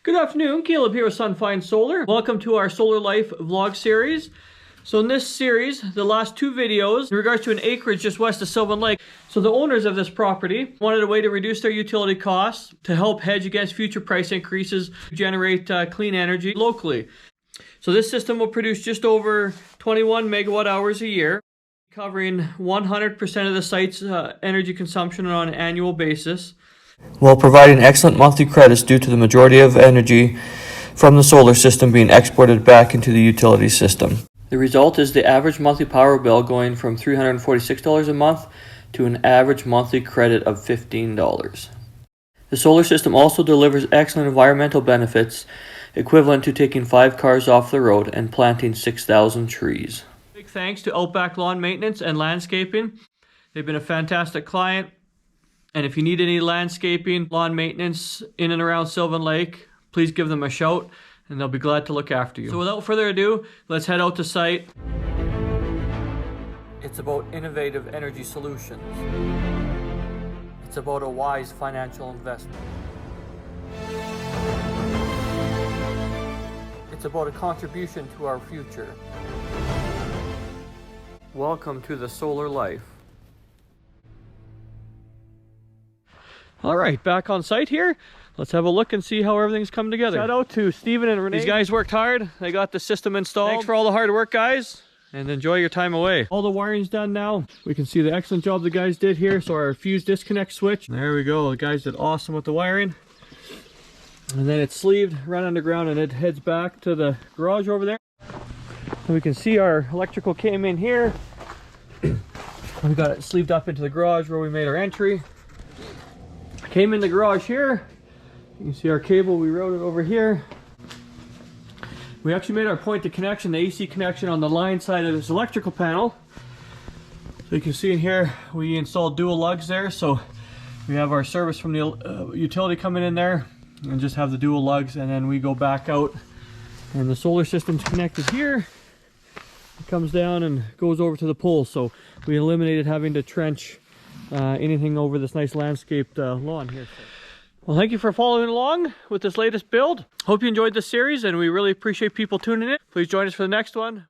Good afternoon, Caleb here with Sunfine Solar. Welcome to our Solar Life vlog series. So in this series, the last two videos, in regards to an acreage just west of Sylvan Lake. So the owners of this property wanted a way to reduce their utility costs to help hedge against future price increases, generate clean energy locally. So this system will produce just over 21 megawatt hours a year, covering 100% of the site's energy consumption on an annual basis, while providing excellent monthly credits due to the majority of energy from the solar system being exported back into the utility system. The result is the average monthly power bill going from $346 a month to an average monthly credit of $15. The solar system also delivers excellent environmental benefits, equivalent to taking 5 cars off the road and planting 6,000 trees. Big thanks to Outback Lawn Maintenance and Landscaping. They've been a fantastic client. And if you need any landscaping, lawn maintenance in and around Sylvan Lake, please give them a shout and they'll be glad to look after you. So without further ado, let's head out to site. It's about innovative energy solutions. It's about a wise financial investment. It's about a contribution to our future. Welcome to the Solar Life. All right, back on site here. Let's have a look and see how everything's come together. Shout out to Steven and Renee. These guys worked hard. They got the system installed. Thanks for all the hard work, guys, and enjoy your time away. All the wiring's done now. We can see the excellent job the guys did here. So our fuse disconnect switch. There we go. The guys did awesome with the wiring. And then it's sleeved, run underground, and it heads back to the garage over there. And we can see our electrical came in here. We got it sleeved up into the garage where we made our entry. Came in the garage here. You can see our cable, we routed over here. We actually made our point of connection, the AC connection, on the line side of this electrical panel. So you can see in here, we installed dual lugs there. So we have our service from the utility coming in there and just have the dual lugs, and then we go back out and the solar system's connected here. It comes down and goes over to the pole. So we eliminated having to trench anything over this nice landscaped lawn here. Well, thank you for following along with this latest build. Hope you enjoyed this series, and we really appreciate people tuning in. Please join us for the next one.